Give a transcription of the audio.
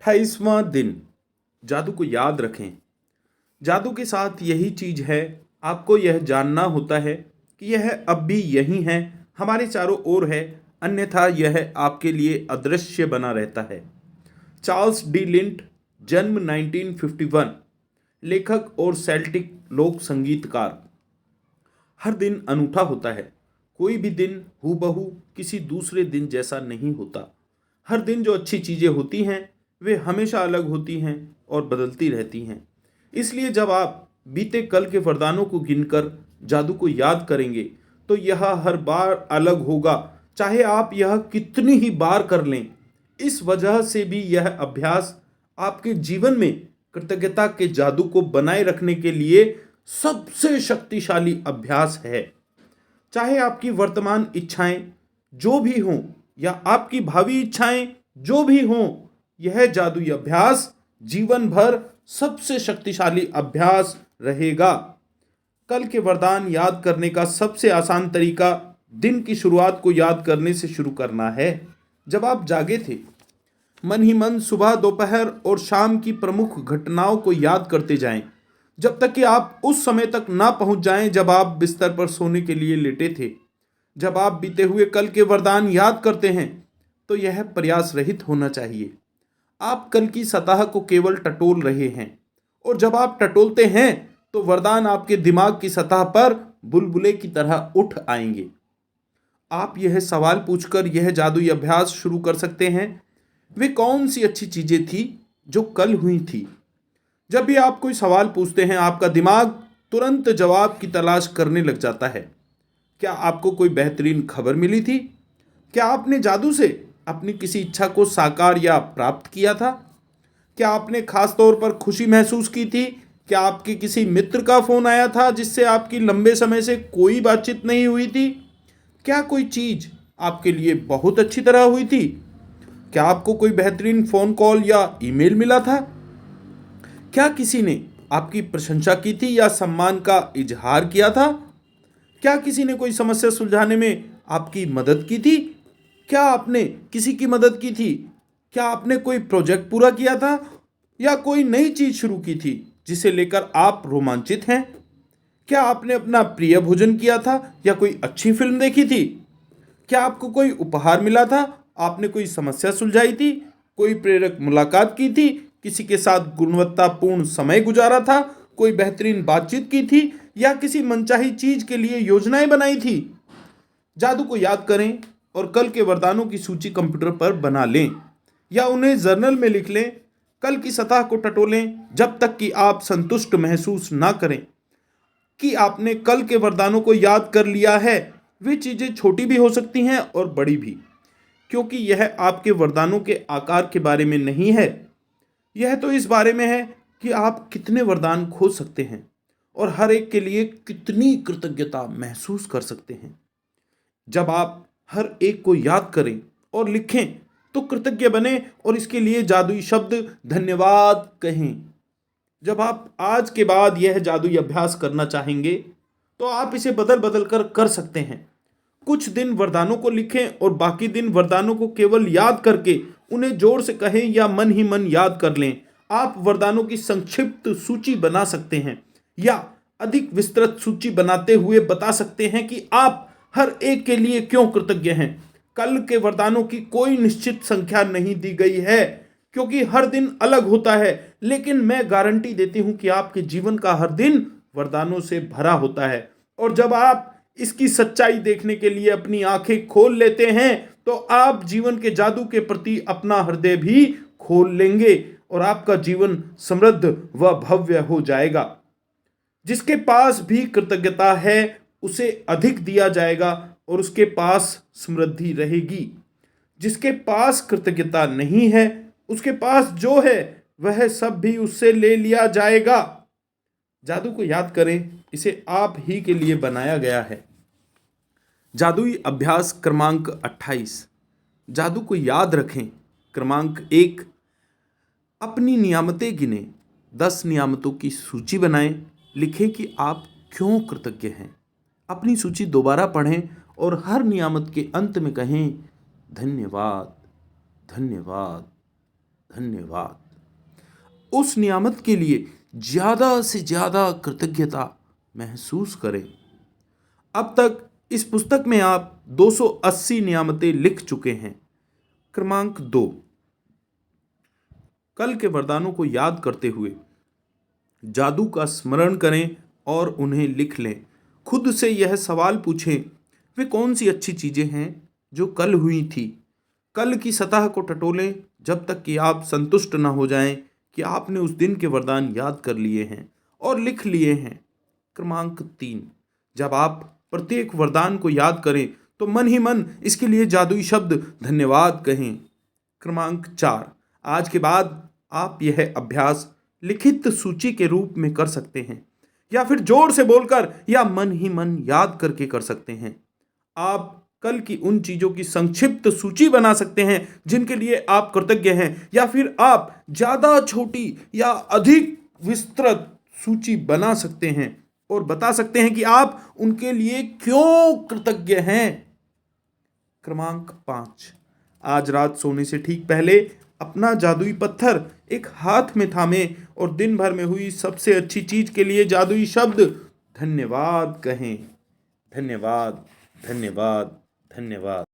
28वां दिन। जादू को याद रखें। जादू के साथ यही चीज है, आपको यह जानना होता है कि यह अब भी यही है, हमारे चारों ओर है, अन्यथा यह आपके लिए अदृश्य बना रहता है। चार्ल्स डी लिंट, जन्म 1951, लेखक और सेल्टिक लोक संगीतकार। हर दिन अनूठा होता है। कोई भी दिन हूबहू किसी दूसरे दिन जैसा नहीं होता। हर दिन जो अच्छी चीजें होती हैं वे हमेशा अलग होती हैं और बदलती रहती हैं। इसलिए जब आप बीते कल के वरदानों को गिनकर जादू को याद करेंगे तो यह हर बार अलग होगा, चाहे आप यह कितनी ही बार कर लें। इस वजह से भी यह अभ्यास आपके जीवन में कृतज्ञता के जादू को बनाए रखने के लिए सबसे शक्तिशाली अभ्यास है। चाहे आपकी वर्तमान इच्छाएं जो भी हों या आपकी भावी इच्छाएं जो भी हों, यह जादुई अभ्यास जीवन भर सबसे शक्तिशाली अभ्यास रहेगा। कल के वरदान याद करने का सबसे आसान तरीका दिन की शुरुआत को याद करने से शुरू करना है। जब आप जागे थे, मन ही मन सुबह, दोपहर और शाम की प्रमुख घटनाओं को याद करते जाएं, जब तक कि आप उस समय तक ना पहुंच जाएं जब आप बिस्तर पर सोने के लिए लेटे थे। जब आप बीते हुए कल के वरदान याद करते हैं तो यह प्रयास रहित होना चाहिए। आप कल की सतह को केवल टटोल रहे हैं, और जब आप टटोलते हैं तो वरदान आपके दिमाग की सतह पर बुलबुले की तरह उठ आएंगे। आप यह सवाल पूछकर यह जादुई अभ्यास शुरू कर सकते हैं, वे कौन सी अच्छी चीजें थी जो कल हुई थी। जब भी आप कोई सवाल पूछते हैं, आपका दिमाग तुरंत जवाब की तलाश करने लग जाता है। क्या आपको कोई बेहतरीन खबर मिली थी? क्या आपने जादू से अपनी किसी इच्छा को साकार या प्राप्त किया था? क्या आपने खास तौर पर खुशी महसूस की थी? क्या आपके किसी मित्र का फोन आया था जिससे आपकी लंबे समय से कोई बातचीत नहीं हुई थी? क्या कोई चीज आपके लिए बहुत अच्छी तरह हुई थी? क्या आपको कोई बेहतरीन फोन कॉल या ईमेल मिला था? क्या किसी ने आपकी प्रशंसा की थी या सम्मान का इजहार किया था? क्या किसी ने कोई समस्या सुलझाने में आपकी मदद की थी? क्या आपने किसी की मदद की थी? क्या आपने कोई प्रोजेक्ट पूरा किया था या कोई नई चीज शुरू की थी जिसे लेकर आप रोमांचित हैं? क्या आपने अपना प्रिय भोजन किया था या कोई अच्छी फिल्म देखी थी? क्या आपको कोई उपहार मिला था? आपने कोई समस्या सुलझाई थी? कोई प्रेरक मुलाकात की थी? किसी के साथ गुणवत्तापूर्ण समय गुजारा था? कोई बेहतरीन बातचीत की थी या किसी मनचाही चीज के लिए योजनाएं बनाई थी? जादू को याद करें और कल के वरदानों की सूची कंप्यूटर पर बना लें या उन्हें जर्नल में लिख लें। कल की सतह को टटोलें जब तक कि आप संतुष्ट महसूस ना करें कि आपने कल के वरदानों को याद कर लिया है। वे चीजें छोटी भी हो सकती हैं और बड़ी भी, क्योंकि यह आपके वरदानों के आकार के बारे में नहीं है। यह तो इस बारे में है कि आप कितने वरदान खोज सकते हैं और हर एक के लिए कितनी कृतज्ञता महसूस कर सकते हैं। जब आप हर एक को याद करें और लिखें तो कृतज्ञ बने और इसके लिए जादुई शब्द धन्यवाद कहें। जब आप आज के बाद यह जादुई अभ्यास करना चाहेंगे तो आप इसे बदल बदल कर सकते हैं। कुछ दिन वरदानों को लिखें और बाकी दिन वरदानों को केवल याद करके उन्हें जोर से कहें या मन ही मन याद कर लें। आप वरदानों की संक्षिप्त सूची बना सकते हैं या अधिक विस्तृत सूची बनाते हुए बता सकते हैं कि आप हर एक के लिए क्यों कृतज्ञ हैं। कल के वरदानों की कोई निश्चित संख्या नहीं दी गई है, क्योंकि हर दिन अलग होता है, लेकिन मैं गारंटी देती हूं कि आपके जीवन का हर दिन वरदानों से भरा होता है। और जब आप इसकी सच्चाई देखने के लिए अपनी आंखें खोल लेते हैं तो आप जीवन के जादू के प्रति अपना हृदय भी खोल लेंगे और आपका जीवन समृद्ध व भव्य हो जाएगा। जिसके पास भी कृतज्ञता है उसे अधिक दिया जाएगा और उसके पास समृद्धि रहेगी। जिसके पास कृतज्ञता नहीं है उसके पास जो है वह सब भी उससे ले लिया जाएगा। जादू को याद करें, इसे आप ही के लिए बनाया गया है। जादुई अभ्यास क्रमांक 28। जादू को याद रखें। क्रमांक 1, अपनी नियामतें गिने। 10 नियामतों की सूची बनाएं। लिखें कि आप क्यों कृतज्ञ हैं। अपनी सूची दोबारा पढ़ें और हर नियामत के अंत में कहें धन्यवाद, धन्यवाद, धन्यवाद। उस नियामत के लिए ज़्यादा से ज़्यादा कृतज्ञता महसूस करें। अब तक इस पुस्तक में आप 280 नियामतें लिख चुके हैं। क्रमांक 2, कल के वरदानों को याद करते हुए जादू का स्मरण करें और उन्हें लिख लें। खुद से यह सवाल पूछें, वे कौन सी अच्छी चीज़ें हैं जो कल हुई थी। कल की सतह को टटोलें जब तक कि आप संतुष्ट न हो जाएं कि आपने उस दिन के वरदान याद कर लिए हैं और लिख लिए हैं। क्रमांक 3, जब आप प्रत्येक वरदान को याद करें तो मन ही मन इसके लिए जादुई शब्द धन्यवाद कहें। क्रमांक 4, आज के बाद आप यह अभ्यास लिखित सूची के रूप में कर सकते हैं या फिर जोर से बोलकर या मन ही मन याद करके कर सकते हैं। आप कल की उन चीजों की संक्षिप्त सूची बना सकते हैं जिनके लिए आप कृतज्ञ हैं, या फिर आप ज्यादा छोटी या अधिक विस्तृत सूची बना सकते हैं और बता सकते हैं कि आप उनके लिए क्यों कृतज्ञ हैं। क्रमांक 5, आज रात सोने से ठीक पहले अपना जादुई पत्थर एक हाथ में थामे और दिन भर में हुई सबसे अच्छी चीज के लिए जादुई शब्द धन्यवाद कहें। धन्यवाद, धन्यवाद, धन्यवाद।